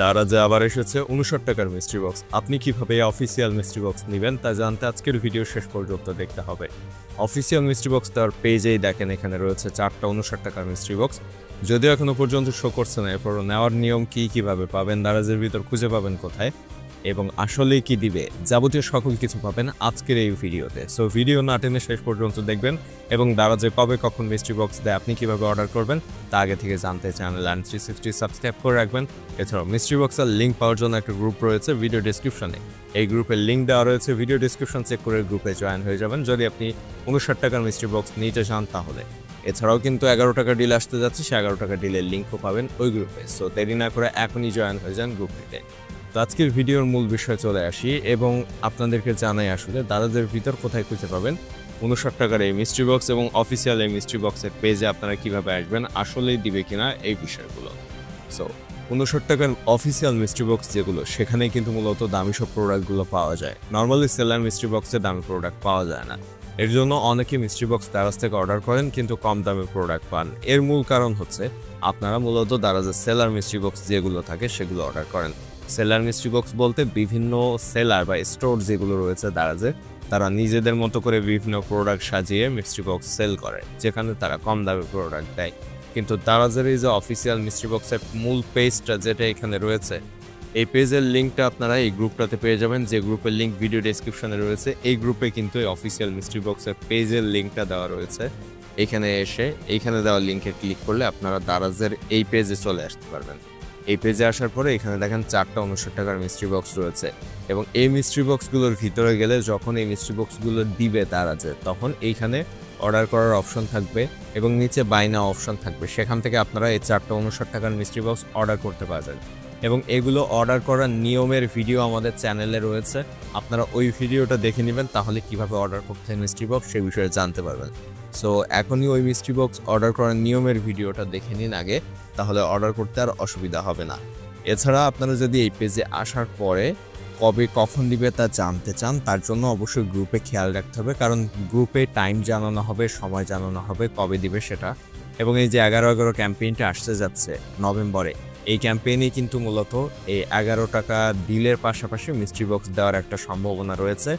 দারাজে আবার এসেছে 59 টাকার মিস্ট্রি বক্স। আপনি কিভাবে অফিসিয়াল মিস্ট্রি বক্স নেবেন তা জানতে আজকের ভিডিও শেষ পর্যন্ত দেখতে হবে। অফিসিয়াল মিস্ট্রি বক্স তার পেজেই দেখেন, এখানে রয়েছে 4টা 59 টাকার মিস্ট্রি বক্স। যদিও এখনো পর্যন্ত শো করছে না, এরপর নেওয়ার নিয়ম কি, কিভাবে পাবেন, দারাজের ভিতর খুঁজে পাবেন কোথায় এবং আসলে কি দিবে, যাবতীয় সকল কিছু পাবেন আজকের এই ভিডিওতে। সো ভিডিও না টেনে শেষ পর্যন্ত দেখবেন এবং দারাজে কবে কখন মিস্ট্রি বক্স দেয়, আপনি কিভাবে অর্ডার করবেন তা আগে থেকে জানতে চ্যানেল অ্যান্ড 360 সাবস্ক্রাইব করে রাখবেন। এছাড়াও মিস্ট্রি বক্সের লিঙ্ক পাওয়ার জন্য একটা গ্রুপ রয়েছে ভিডিও ডিসক্রিপশনে। এই গ্রুপের লিঙ্ক দেওয়া রয়েছে, ভিডিও ডিসক্রিপশন চেক করে গ্রুপে জয়েন হয়ে যাবেন যদি আপনি 59 টাকার মিস্ট্রি বক্স নিতে চান তাহলে। এছাড়াও কিন্তু 11 টাকা ডিল আসতে যাচ্ছে, সে 11 টাকা ডিলের লিঙ্কও পাবেন ওই গ্রুপে। সো দেরি না করে এখনই জয়েন হয়ে যান গ্রুপটিতে। তো আজকের ভিডিওর মূল বিষয়ে চলে আসি এবং আপনাদেরকে জানাই আসলে দারাজের ভিতর কোথায় খুঁজে পাবেন 59 টাকার এই মিস্ট্রি বক্স এবং অফিসিয়াল এই মিস্ট্রি বক্সের পেজে আপনারা কিভাবে আসবেন, আসলেই দিবে কিনা এই বিষয়গুলো। সো 59 টাকার অফিসিয়াল মিস্ট্রি বক্স যেগুলো, সেখানে কিন্তু মূলত দামি সব প্রোডাক্টগুলো পাওয়া যায়। নর্মালি সেলার মিস্ট্রি বক্সে দামি প্রোডাক্ট পাওয়া যায় না। এর জন্য অনেকে মিস্ট্রি বক্স দারাজ থেকে অর্ডার করেন কিন্তু কম দামে প্রোডাক্ট পান। এর মূল কারণ হচ্ছে আপনারা মূলত দারাজের সেলার মিস্ট্রি বক্স যেগুলো থাকে সেগুলো অর্ডার করেন। সেলার মিস্ট্রি বক্স বলতে বিভিন্ন সেলার বা স্টোর যেগুলো রয়েছে দারাজে, তারা নিজেদের মতো করে বিভিন্ন প্রোডাক্ট সাজিয়ে মিস্ট্রি বক্স সেল করে, যেখানে তারা কম দামে প্রোডাক্ট দেয়। কিন্তু দারাজের এই যে অফিসিয়াল মিস্ট্রি বক্সের মূল পেজটা যেটা এখানে রয়েছে, এই পেজের লিঙ্কটা আপনারা এই গ্রুপটাতে পেয়ে যাবেন, যে গ্রুপের লিঙ্ক ভিডিও ডেসক্রিপশনে রয়েছে। এই গ্রুপে কিন্তু এই অফিসিয়াল মিস্ট্রি বক্সের পেজের লিঙ্কটা দেওয়া রয়েছে। এখানে এসে এইখানে দেওয়া লিঙ্কে ক্লিক করলে আপনারা দারাজের এই পেজে চলে আসতে পারবেন। এই পেজে আসার পরে এখানে দেখেন 4টা 59 টাকার মিস্ট্রি বক্স রয়েছে এবং এই মিস্ট্রি বক্সগুলোর ভিতরে গেলে যখন এই মিস্ট্রি বক্সগুলো দিবে দারাজে, তখন এইখানে অর্ডার করার অপশন থাকবে এবং নিচে বাই নাও অপশন থাকবে। সেখান থেকে আপনারা এই 4টা 59 টাকার মিস্ট্রি বক্স অর্ডার করতে পারবেন এবং এগুলো অর্ডার করার নিয়মের ভিডিও আমাদের চ্যানেলে রয়েছে। আপনারা ওই ভিডিওটা দেখে নেবেন, তাহলে কিভাবে অর্ডার করতে হয় মিস্ট্রি বক্স সে বিষয়ে জানতে পারবেন। সো এখনই ওই মিস্ট্রি বক্স অর্ডার করার নিয়মের ভিডিওটা দেখে নিন আগে, তাহলে অর্ডার করতে আর অসুবিধা হবে না। এছাড়া আপনারা যদি এই পেজে আসার পরে কবে কখন দিবে তা জানতে চান, তার জন্য অবশ্যই গ্রুপে খেয়াল রাখতে হবে, কারণ গ্রুপে টাইম জানানো হবে, সময় জানানো হবে কবে দিবে সেটা। এবং এই যে 11/11 ক্যাম্পেইনটা আসতে যাচ্ছে নভেম্বরে, এই ক্যাম্পেইনে কিন্তু মূলত এই 11 টাকা ডিলের পাশাপাশি মিস্ট্রি বক্স দেওয়ার একটা সম্ভাবনা রয়েছে।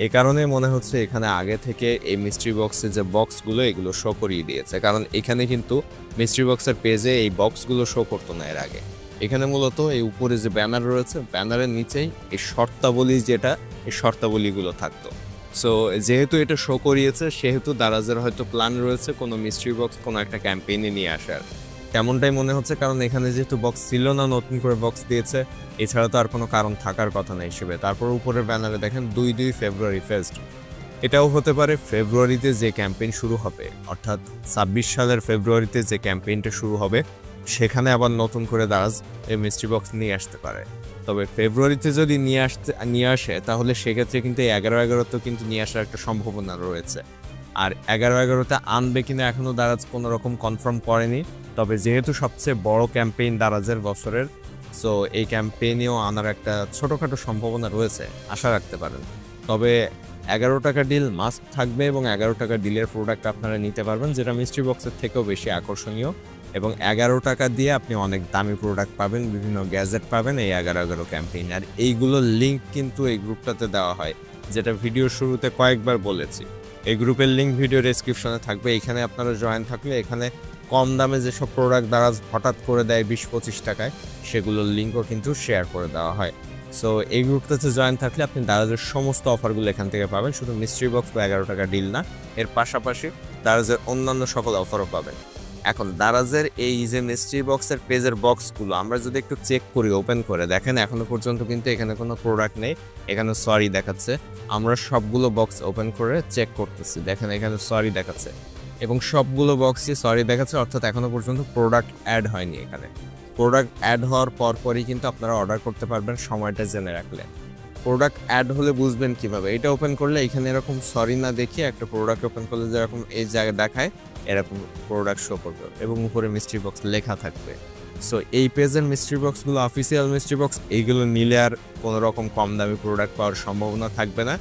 এ কারণে মনে হচ্ছে এখানে আগে থেকে এই মিস্ট্রি বক্সের যে বক্সগুলো এগুলো শো করিয়ে দিয়েছে, কারণ এখানে কিন্তু মিস্ট্রি বক্সের পেজে এই বক্সগুলো শো করতো না এর আগে। এখানে মূলত এই উপরে যে ব্যানার রয়েছে, ব্যানারের নিচেই এই শর্তাবলী যেটা, এই শর্তাবলীগুলো থাকতো। সো যেহেতু এটা শো করিয়েছে, সেহেতু দারাজের হয়তো প্ল্যান রয়েছে কোনো মিস্ট্রি বক্স কোনো একটা ক্যাম্পেইনে নিয়ে আসার, তেমনটাই মনে হচ্ছে। কারণ এখানে যেহেতু বক্স ছিল না, নতুন করে বক্স দিয়েছে, এছাড়া তো আর কোনো কারণ থাকার কথা না হিসেবে। তারপর উপরের ব্যানারে দেখেন 2 ফেব্রুয়ারি ফার্স্ট। এটাও হতে পারে ফেব্রুয়ারিতে যে ক্যাম্পেইন শুরু হবে, অর্থাৎ 26 সালের ফেব্রুয়ারিতে যে ক্যাম্পেইনটা শুরু হবে, সেখানে আবার নতুন করে দারাজ এই মিস্ট্রি বক্স নিয়ে আসতে পারে। তবে ফেব্রুয়ারিতে যদি নিয়ে আসে তাহলে সেক্ষেত্রে কিন্তু এই 11/11 কিন্তু নিয়ে আসার একটা সম্ভাবনা রয়েছে। আর 11/11তে আনবে কিনা এখনও দারাজ কোনো রকম কনফার্ম করেনি। তবে যেহেতু সবচেয়ে বড় ক্যাম্পেইন দারাজের বছরের, সো এই ক্যাম্পেইনেও আনার একটা ছোটোখাটো সম্ভাবনা রয়েছে, আশা রাখতে পারেন। তবে 11 টাকা ডিল মাস্ট থাকবে এবং 11 টাকা ডিলের প্রোডাক্ট আপনারা নিতে পারবেন, যেটা মিস্ট্রি বক্সের থেকেও বেশি আকর্ষণীয়। এবং 11 টাকা দিয়ে আপনি অনেক দামি প্রোডাক্ট পাবেন, বিভিন্ন গ্যাজেট পাবেন এই 11/11 ক্যাম্পেইন। আর এইগুলোর লিঙ্ক কিন্তু এই গ্রুপটাতে দেওয়া হয়, যেটা ভিডিওর শুরুতে কয়েকবার বলেছি। এই গ্রুপের লিঙ্ক ভিডিও ডেসক্রিপশনে থাকবে। এখানে আপনারা জয়েন থাকলে এখানে কম দামে যেসব প্রোডাক্ট দারাজ হঠাৎ করে দেয় 20-25 টাকায়, সেগুলোর লিঙ্কও কিন্তু শেয়ার করে দেওয়া হয়। সো এই গ্রুপটাতে জয়েন থাকলে আপনি দারাজের সমস্ত অফারগুলো এখান থেকে পাবেন, শুধু মিস্ট্রি বক্স বা 11 টাকা ডিল না, এর পাশাপাশি দারাজের অন্যান্য সকল অফারও পাবেন। এখন দারাজের এই যে মিস্ট্রি বক্সের পেজের বক্সগুলো আমরা যদি একটু চেক করি, ওপেন করে দেখেন, এখনো পর্যন্ত কিন্তু এখানে কোনো প্রোডাক্ট নেই, এখানে সরি দেখাচ্ছে। আমরা সবগুলো বক্স ওপেন করে চেক করতেছি, দেখেন এখানে সরি দেখাচ্ছে এবং সবগুলো বক্সই সরি দেখাচ্ছে, অর্থাৎ এখনো পর্যন্ত প্রোডাক্ট অ্যাড হয়নি। এখানে প্রোডাক্ট অ্যাড হওয়ার পরপরই কিন্তু আপনারা অর্ডার করতে পারবেন, সময়টা জেনে রাখলে। প্রোডাক্ট অ্যাড হলে বুঝবেন কিভাবে, এটা ওপেন করলে এখানে এরকম সরি না দেখিয়ে একটা প্রোডাক্ট ওপেন করলে যেরকম এই জায়গায় দেখায় এরকম প্রোডাক্ট শো করবে এবং উপরে মিস্ট্রি বক্স লেখা থাকবে। সো এই পেজের মিস্ট্রি বক্সগুলো অফিসিয়াল মিস্ট্রি বক্স, এইগুলো নিলে আর কোনো রকম কম দামি প্রোডাক্ট পাওয়ার সম্ভাবনা থাকবে না।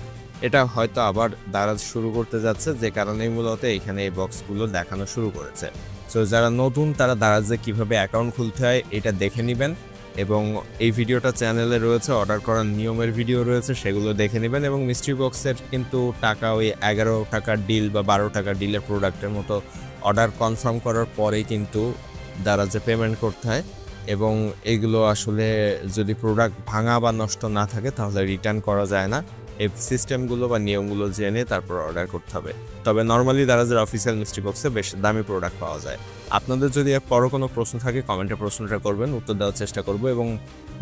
এটা হয়তো আবার দারাজ শুরু করতে যাচ্ছে, যে কারণেই মূলত এখানে এই বক্সগুলো দেখানো শুরু করেছে। সো যারা নতুন তারা দারাজে কিভাবে অ্যাকাউন্ট খুলতে হয় এটা দেখে নেবেন। এবং এই ভিডিওটা চ্যানেলে রয়েছে, অর্ডার করার নিয়মের ভিডিও রয়েছে, সেগুলো দেখে নেবেন। এবং মিস্ট্রি বক্সের কিন্তু টাকা ওই 11 টাকার ডিল বা 12 টাকার ডিলের প্রোডাক্টের মতো অর্ডার কনফার্ম করার পরেই কিন্তু দারাজে পেমেন্ট করতে হয়। এবং এগুলো আসলে যদি প্রোডাক্ট ভাঙা বা নষ্ট না থাকে তাহলে রিটার্ন করা যায় না। এই সিস্টেমগুলো বা নিয়মগুলো জেনে তারপর অর্ডার করতে হবে। তবে নর্মালি দারাজের অফিসিয়াল মিস্ট্রি বক্সে বেশ দামি প্রোডাক্ট পাওয়া যায়। আপনাদের যদি বড় কোনো প্রশ্ন থাকে কমেন্টে প্রশ্নটা করবেন, উত্তর দেওয়ার চেষ্টা করব। এবং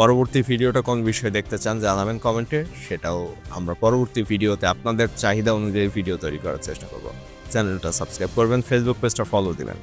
পরবর্তী ভিডিওটা কোন বিষয়ে দেখতে চান জানাবেন কমেন্টে, সেটাও আমরা পরবর্তী ভিডিওতে আপনাদের চাহিদা অনুযায়ী ভিডিও তৈরি করার চেষ্টা করব। চ্যানেলটা সাবস্ক্রাইব করবেন, ফেসবুক পেজটা ফলো দিবেন।